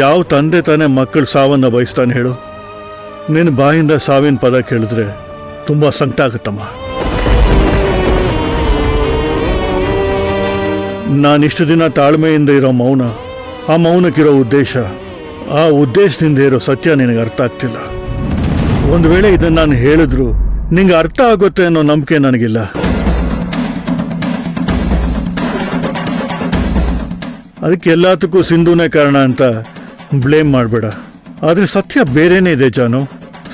ಯಾವ ತಂದೆ ತಾನೇ ಮಕ್ಕಳು ಸಾವನ್ನ ಬಯಸ್ತಾನೆ ಹೇಳು? ನಿನ್ನ ಬಾಯಿಂದ ಸಾವಿನ ಪದ ಕೇಳಿದ್ರೆ ತುಂಬ ಸಂಕಟ ಆಗುತ್ತಮ್ಮ. ನಾನಿಷ್ಟು ದಿನ ತಾಳ್ಮೆಯಿಂದ ಇರೋ ಮೌನ, ಆ ಮೌನಕ್ಕಿರೋ ಉದ್ದೇಶ, ಆ ಉದ್ದೇಶದಿಂದ ಇರೋ ಸತ್ಯ ನಿನಗೆ ಅರ್ಥ ಆಗ್ತಿಲ್ಲ. ಒಂದು ವೇಳೆ ಇದನ್ನು ನಾನು ಹೇಳಿದ್ರು ನಿಂಗೆ ಅರ್ಥ ಆಗುತ್ತೆ ಅನ್ನೋ ನಂಬಿಕೆ ನನಗಿಲ್ಲ. ಅದಕ್ಕೆ ಎಲ್ಲದಕ್ಕೂ ಸಿಂಧುನೇ ಕಾರಣ ಅಂತ ಬ್ಲೇಮ್ ಮಾಡಬೇಡ. ಆದರೆ ಸತ್ಯ ಬೇರೆನೇ ಇದೆ ಜಾನು.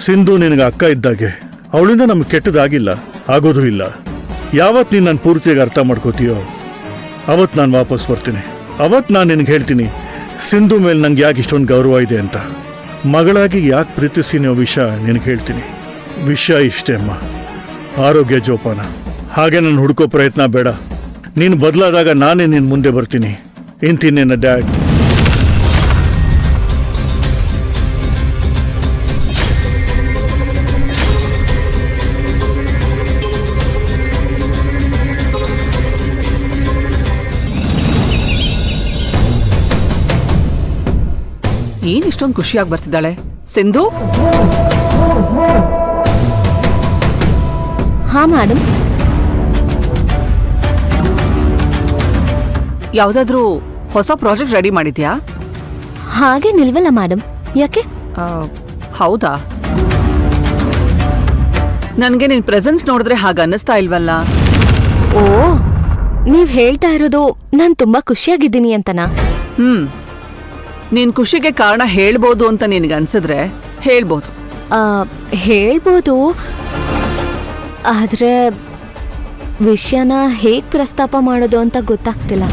ಸಿಂಧು ನಿನಗೆ ಅಕ್ಕ ಇದ್ದಾಗೆ. ಅವಳಿಂದ ನಮ್ಗೆ ಕೆಟ್ಟದಾಗಿಲ್ಲ, ಆಗೋದು ಇಲ್ಲ. ಯಾವತ್ತು ನೀನು ನನ್ನ ಪೂರ್ತಿಯಾಗಿ ಅರ್ಥ ಮಾಡ್ಕೋತೀಯೋ ಅವತ್ತು ನಾನು ವಾಪಸ್ ಬರ್ತೀನಿ. ಅವತ್ತು ನಾನು ನಿನಗೆ ಹೇಳ್ತೀನಿ ಸಿಂಧು ಮೇಲೆ ನಂಗೆ ಯಾಕೆ ಇಷ್ಟೊಂದು ಗೌರವ ಇದೆ ಅಂತ. ಮಗಳಾಗಿ ಯಾಕೆ ಪ್ರೀತಿಸ್ತೀನೋ ವಿಷಯ ನಿನಗೆ ಹೇಳ್ತೀನಿ. ವಿಷಯ ಇಷ್ಟೇ ಅಮ್ಮ, ಆರೋಗ್ಯ ಜೋಪಾನ. ಹಾಗೆ ನಾನು ಹುಡುಕೋ ಪ್ರಯತ್ನ ಬೇಡ. ನೀನು ಬದಲಾದಾಗ ನಾನೇ ನಿನ್ನ ಮುಂದೆ ಬರ್ತೀನಿ. ಇಂತೀನಿ ನನ್ನ ಡ್ಯಾಡ್. ಏನ್ ಇಷ್ಟೊಂದು ಖುಷಿಯಾಗಿ ಬರ್ತಿದ್ದಾಳೆ ಸಿಂಧು? ಹಾ ಮೇಡಮ್. ಯಾವ್ದಾದ್ರೂ ಹೊಸ ಪ್ರಾಜೆಕ್ಟ್ ರೆಡಿ ಮಾಡಿದ್ಯಾ? ಹಾಗೆ ನಿಲ್ವಲ್ಲ ಮೇಡಮ್. ಯಾಕೆ? ಹೌದಾ? ನನ್ಗೆ ನಿನ್ ಪ್ರೆಸೆನ್ಸ್ ನೋಡಿದ್ರೆ ಹಾಗ ಅನ್ನಿಸ್ತಾ ಇಲ್ವಲ್ಲ? ಓ, ನೀವ್ ಹೇಳ್ತಾ ಇರೋದು ನಾನ್ ತುಂಬಾ ಖುಷಿಯಾಗಿದ್ದೀನಿ ಅಂತನಾ? ನೀನ್ ಖುಷಿಗೆ ಕಾರಣ ಹೇಳ್ಬೋದು ಅಂತ ನಿನ್ಗೆ ಅನ್ಸಿದ್ರೆ ಹೇಳ್ಬೋದು. ಹೇಳ್ಬೋದು, ಆದ್ರೆ ವಿಷಯನ ಹೇಗ್ ಪ್ರಸ್ತಾಪ ಮಾಡೋದು ಅಂತ ಗೊತ್ತಾಗ್ತಿಲ್ಲ.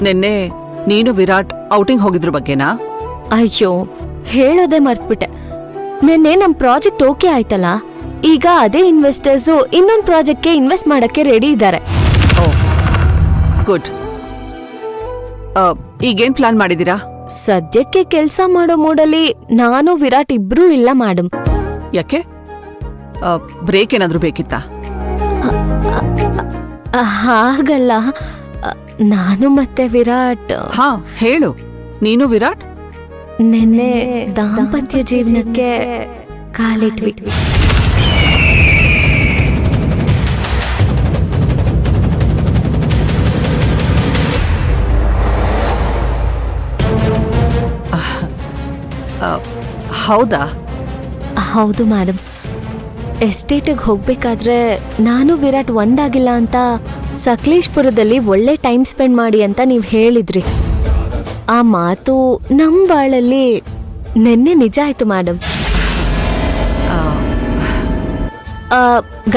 ನಿನ್ನೆ ನೀನು ವಿರಾಟ್ ಔಟಿಂಗ್ ಹೋಗಿದ್ರ ಬಗ್ಗೆನಾ? ಅಯ್ಯೋ, ಹೇಳೋದೇ ಮರ್ತ್ಬಿಟ್ಟೆ. ನಿನ್ನೆ ನಮ್ ಪ್ರಾಜೆಕ್ಟ್ ಓಕೆ ಆಯ್ತಲ್ಲ, ಈಗ ಅದೇ ಇನ್ವೆಸ್ಟರ್ಸು ಇನ್ನೊಂದು ಪ್ರಾಜೆಕ್ಟ್ಗೆ ಇನ್ವೆಸ್ಟ್ ಮಾಡಕ್ಕೆ ರೆಡಿ ಇದ್ದಾರೆ. ಗುಡ್. ಈಗೇನ್ ಪ್ಲಾನ್ ಮಾಡಿದೀರಾ? ಸದ್ಯಕ್ಕೆ ಕೆಲ್ಸ ಮಾಡೋ ಮೂಡಲ್ಲಿ ನಾನು ವಿರಾಟ್ ಇಬ್ರೂ ಇಲ್ಲ ಮೇಡಮ್. ಯಾಕೆ? ಬ್ರೇಕ್ ಏನಾದ್ರೂ ಬೇಕಿತ್ತಾ? ಹಾಗಲ್ಲ, ನಾನು ಮತ್ತೆ ವಿರಾಟ್. ಹಾ ಹೇಳು. ನೀನು ವಿರಾಟ್ ನಿನ್ನೆ ದಾಂಪತ್ಯ ಜೀವನಕ್ಕೆ ಕಾಲಿಟ್ವಿ. ಹೌದಾ? ಹೌದು ಮೇಡಮ್. ಎಸ್ಟೇಟಿಗೆ ಹೋಗ್ಬೇಕಾದ್ರೆ ನಾನು ವಿರಾಟ್ ಒಂದಾಗಿಲ್ಲ ಅಂತ ಸಕಲೇಶ್ಪುರದಲ್ಲಿ ಒಳ್ಳೆ ಟೈಮ್ ಸ್ಪೆಂಡ್ ಮಾಡಿ ಅಂತ ನೀವು ಹೇಳಿದ್ರಿ. ಆ ಮಾತು ನಮ್ಮ ಬಾಳಲ್ಲಿ ನಿನ್ನೆ ನಿಜ ಆಯ್ತು ಮೇಡಮ್.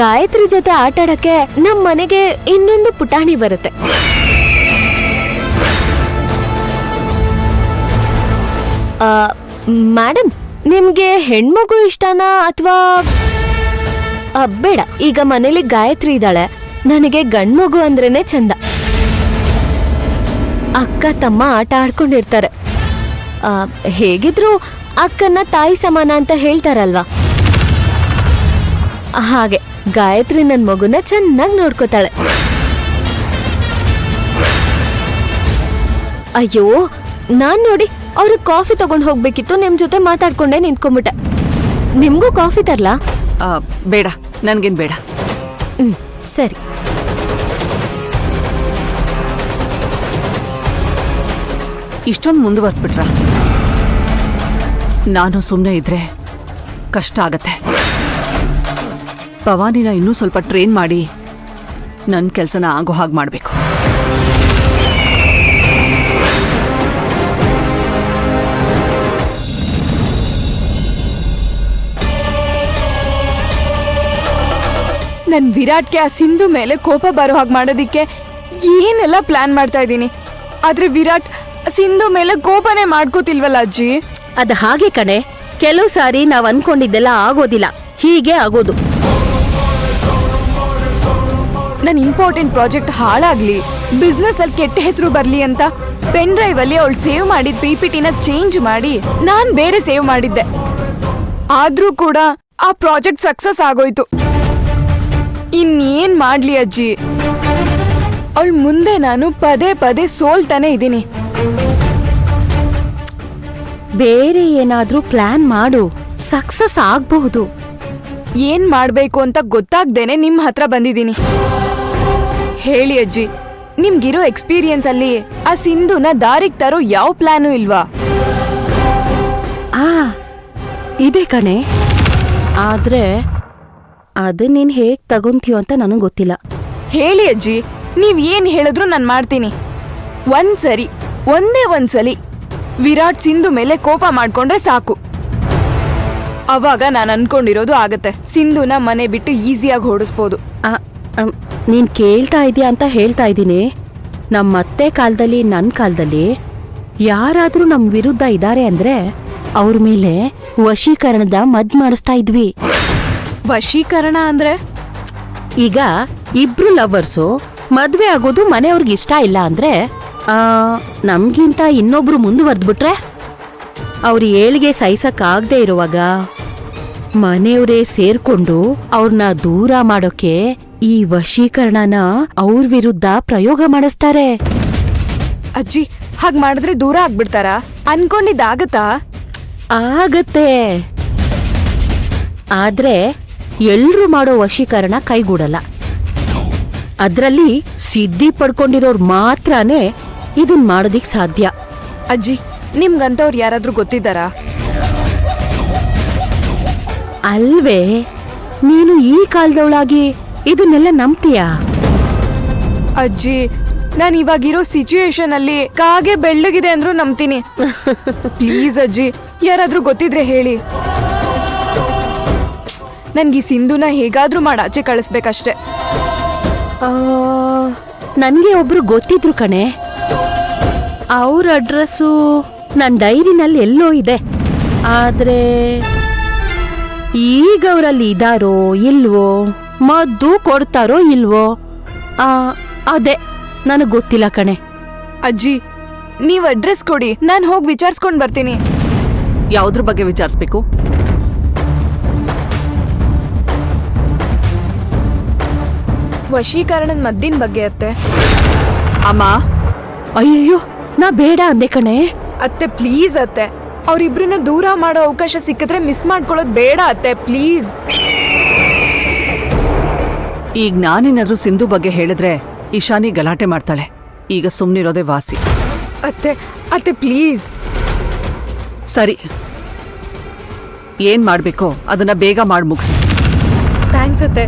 ಗಾಯತ್ರಿ ಜೊತೆ ಆಟಾಡಕ್ಕೆ ನಮ್ಮ ಮನೆಗೆ ಇನ್ನೊಂದು ಪುಟಾಣಿ ಬರುತ್ತೆ. ಮೇಡಮ್, ನಿಮ್ಗೆ ಹೆಣ್ಮಗು ಇಷ್ಟನಾ ಅಥವಾ ಬೇಡ? ಈಗ ಮನೇಲಿ ಗಾಯತ್ರಿ ಇದ್ದಾಳೆ, ನನಗೆ ಗಂಡ್ಮಗು ಅಂದ್ರೇನೆ ಚಂದ. ಅಕ್ಕ ತಮ್ಮ ಆಟ ಆಡ್ಕೊಂಡಿರ್ತಾರೆ. ಹೇಗಿದ್ರು ಅಕ್ಕನ ತಾಯಿ ಸಮಾನ ಅಂತ ಹೇಳ್ತಾರಲ್ವಾ, ಹಾಗೆ ಗಾಯತ್ರಿ ನನ್ ಮಗುನ ಚೆನ್ನಾಗಿ ನೋಡ್ಕೋತಾಳೆ. ಅಯ್ಯೋ, ನಾನ್ ನೋಡಿ ಅವ್ರು ಕಾಫಿ ತಗೊಂಡ್ ಹೋಗ್ಬೇಕಿತ್ತು, ನಿಮ್ ಜೊತೆ ಮಾತಾಡ್ಕೊಂಡೆ ನಿಂತ್ಕೊಂಡ್ಬಿಟ್ಟೆ. ನಿಮ್ಗೂ ಕಾಫಿ ತರ್ಲಾ? ಬೇಡ, ನನ್ಗೇನ್ ಬೇಡ. ಸರಿ. ಇಷ್ಟೊಂದು ಮುಂದುವರ್ದ್ಬಿಟ್ರ? ನಾನು ಸುಮ್ಮನೆ ಇದ್ರೆ ಕಷ್ಟ ಆಗತ್ತೆ. ಭವಾನಿನ ಇನ್ನೂ ಸ್ವಲ್ಪ ಟ್ರೈನ್ ಮಾಡಿ ನನ್ನ ಕೆಲಸನ ಆಗೋ ಹಾಗೆ ಮಾಡಬೇಕು. ನನ್ ವಿರಾಟ್ಗೆ ಆ ಸಿಂಧು ಮೇಲೆ ಕೋಪ ಬರೋ ಹಾಗೆ ಮಾಡೋದಿಕ್ಕೆ ಏನೆಲ್ಲ ಪ್ಲಾನ್ ಮಾಡ್ತಾ ಇದ್ದೀನಿ. ಆದ್ರೆ ವಿರಾಟ್ ಸಿಂಧು ಮೇಲೆ ಕೋಪನೇ ಮಾಡ್ಕೋತಿಲ್ವಲ್ಲ ಅಜ್ಜಿ. ಅದ ಹಾಗೆ ಕಣೆ, ಕೆಲವು ಸಾರಿ ನಾವ್ ಅನ್ಕೊಂಡಿದ್ದೆಲ್ಲ ಆಗೋದಿಲ್ಲ, ಹೀಗೆ ಆಗೋದು. ನನ್ ಇಂಪಾರ್ಟೆಂಟ್ ಪ್ರಾಜೆಕ್ಟ್ ಹಾಳಾಗ್ಲಿ, ಬಿಸ್ನೆಸ್ ಅಲ್ಲಿ ಕೆಟ್ಟ ಹೆಸರು ಬರ್ಲಿ ಅಂತ ಪೆನ್ ಡ್ರೈವ್ ಅಲ್ಲಿ ಅವಳು ಸೇವ್ ಮಾಡಿದ PPTನ ಚೇಂಜ್ ಮಾಡಿ ನಾನ್ ಬೇರೆ ಸೇವ್ ಮಾಡಿದ್ದೆ. ಆದ್ರೂ ಕೂಡ ಆ ಪ್ರಾಜೆಕ್ಟ್ ಸಕ್ಸಸ್ ಆಗೋಯ್ತು. ಇನ್ನೇನ್ ಮಾಡ್ಲಿ ಅಜ್ಜಿ, ಅವಳ ಮುಂದೆ ನಾನು ಪದೇ ಪದೇ ಸೋಲ್ತಾನೆ ಇದ್ದೀನಿ. ಬೇರೆ ಏನಾದ್ರೂ ಪ್ಲಾನ್ ಮಾಡು, ಸಕ್ಸಸ್ ಆಗ್ಬಹುದು. ಏನ್ ಮಾಡ್ಬೇಕು ಅಂತ ಗೊತ್ತಾಗ್ದೇನೆ ನಿಮ್ ಹತ್ರ ಬಂದಿದ್ದೀನಿ. ಹೇಳಿ ಅಜ್ಜಿ, ನಿಮ್ಗಿರೋ ಎಕ್ಸ್ಪೀರಿಯನ್ಸ್ ಅಲ್ಲಿ ಆ ಸಿಂಧುನ ದಾರಿಗ್ ತರೋ ಯಾವ ಪ್ಲಾನು ಇಲ್ವಾ? ಆ ಇದೆ ಕಣೆ, ಆದ್ರೆ ಅದು ನೀನ್ ಹೇಗ್ ತಗೊಂತೀಯೋ ಅಂತ ನನಗೆ ಗೊತ್ತಿಲ್ಲ. ಹೇಳಿ ಅಜ್ಜಿ, ನೀವ್ ಏನ್ ಹೇಳಿದ್ರು ನಾನ್ ಮಾಡ್ತೀನಿ. ಒಂದೇ ಒಂದ್ಸಲಿ ವಿರಾಟ್ ಸಿಂಧು ಮೇಲೆ ಕೋಪ ಮಾಡ್ಕೊಂಡ್ರೆ ಸಾಕು. ಅವಾಗ ನಾನು ಅನ್ಕೊಂಡಿರೋದು ಆಗತ್ತೆ. ಸಿಂಧುನ ಮನೆ ಬಿಟ್ಟು ಈಸಿಯಾಗಿ ಹೊಡಿಸ್ಬೋದು. ನೀನ್ ಕೇಳ್ತಾ ಇದೀಯ ಅಂತ ಹೇಳ್ತಾ ಇದ್ದೀನಿ. ನಮ್ಮತ್ತೆ ಕಾಲದಲ್ಲಿ, ನನ್ನ ಕಾಲದಲ್ಲಿ ಯಾರಾದ್ರೂ ನಮ್ ವಿರುದ್ಧ ಇದ್ದಾರೆ ಅಂದ್ರೆ ಅವ್ರ ಮೇಲೆ ವಶೀಕರಣದ ಮದ್ ಮಾಡಿಸ್ತಾ ಇದ್ವಿ. ವಶೀಕರಣ ಅಂದ್ರೆ? ಈಗ ಇಬ್ರು ಲವರ್ಸು ಮದ್ವೆ ಆಗೋದು ಮನೆಯವ್ರಿಗೆ ಇಷ್ಟ ಇಲ್ಲ ಅಂದ್ರೆ ನಮ್ಗಿಂತ ಇನ್ನೊಬ್ರು ಮುಂದುವರೆದ್ಬಿಟ್ರೆ ಅವ್ರ ಏಳಿಗೆ ಸಹಿಸಕ್ ಆಗದೆ ಇರುವಾಗ ಮನೆಯವರೇ ಸೇರ್ಕೊಂಡು ಅವ್ರನ್ನ ದೂರ ಮಾಡೋಕೆ ಈ ವಶೀಕರಣನ ಅವ್ರ ವಿರುದ್ಧ ಪ್ರಯೋಗ ಮಾಡಿಸ್ತಾರೆ. ಅಜ್ಜಿ, ಹಾಗ್ ಮಾಡಿದ್ರೆ ದೂರ ಆಗ್ಬಿಡ್ತಾರಾ? ಅನ್ಕೊಂಡಿದ್ದಾಗತ್ತಾ? ಆಗತ್ತೆ, ಆದ್ರೆ ಎಲ್ರು ಮಾಡೋ ವಶೀಕರಣ ಕೈಗೂಡಲ್ಲ. ಅದ್ರಲ್ಲಿ ಸಿದ್ಧಿ ಪಡ್ಕೊಂಡಿರೋರು ಮಾತ್ರನೇ ಇದನ್ ಮಾಡೋದಿಕ್ ಸಾಧ್ಯ. ಅಜ್ಜಿ, ನಿಮ್ಗಂತವ್ರು ಯಾರಾದ್ರೂ ಗೊತ್ತಿದ್ದಾರಾ? ಅಲ್ವೇ, ನೀನು ಈ ಕಾಲದವಳಾಗಿ ಇದನ್ನೆಲ್ಲ ನಂಬ್ತೀಯಾ? ಅಜ್ಜಿ, ನಾನು ಇವಾಗಿರೋ ಸಿಚುಯೇಷನ್ ಅಲ್ಲಿ ಕಾಗೆ ಬೆಳ್ಳಗಿದೆ ಅಂದ್ರೂ ನಂಬ್ತೀನಿ. ಪ್ಲೀಸ್ ಅಜ್ಜಿ, ಯಾರಾದ್ರೂ ಗೊತ್ತಿದ್ರೆ ಹೇಳಿ. ನನ್ಗೆ ಸಿಂಧುನ ಹೇಗಾದ್ರೂ ಮಾಡಿ ಆಚೆ ಕಳಿಸ್ಬೇಕಷ್ಟೆ. ನನ್ಗೆ ಒಬ್ರು ಗೊತ್ತಿದ್ರು ಕಣೆ. ಅವ್ರ ಅಡ್ರೆಸ್ಸು ನನ್ನ ಡೈರಿನಲ್ಲಿ ಎಲ್ಲೋ ಇದೆ. ಆದ್ರೆ ಈಗ ಅವರಲ್ಲಿ ಇದಾರೋ ಇಲ್ವೋ, ಮದ್ದು ಕೊಡ್ತಾರೋ ಇಲ್ವೋ, ಅದೇ ನನಗೆ ಗೊತ್ತಿಲ್ಲ ಕಣೆ. ಅಜ್ಜಿ, ನೀವ್ ಅಡ್ರೆಸ್ ಕೊಡಿ, ನಾನು ಹೋಗಿ ವಿಚಾರಿಸ್ಕೊಂಡ್ ಬರ್ತೀನಿ. ಯಾವ್ದ್ರ ಬಗ್ಗೆ ವಿಚಾರಿಸ್ಬೇಕು? ವಶೀಕರಣದ ಮದ್ದಿನ ಬಗ್ಗೆ ಅತ್ತೆ. ಅಮ್ಮ, ಅಯ್ಯಯ್ಯೋ, ನಾ ಬೇಡ ಅಂದೆ ಕಣೆ. ಅತ್ತೆ ಪ್ಲೀಸ್ ಅತ್ತೆ, ಅವ್ರಿಬ್ರನ್ನ ದೂರ ಮಾಡೋ ಅವಕಾಶ ಸಿಕ್ಕಿದ್ರೆ ಮಿಸ್ ಮಾಡ್ಕೊಳ್ಳೋದು ಬೇಡ ಅತ್ತೆ, ಪ್ಲೀಸ್. ಈಗ ನಾನೇನಾದ್ರೂ ಸಿಂಧು ಬಗ್ಗೆ ಹೇಳಿದ್ರೆ ಇಶಾನಿ ಗಲಾಟೆ ಮಾಡ್ತಾಳೆ. ಈಗ ಸುಮ್ನಿರೋದೇ ವಾಸಿ. ಅತ್ತೆ ಅತ್ತೆ ಪ್ಲೀಸ್. ಸರಿ, ಏನ್ ಮಾಡ್ಬೇಕೋ ಅದನ್ನ ಬೇಗ ಮಾಡಿ ಮುಗಿಸಿ. ಥ್ಯಾಂಕ್ಸ್ ಅತ್ತೆ.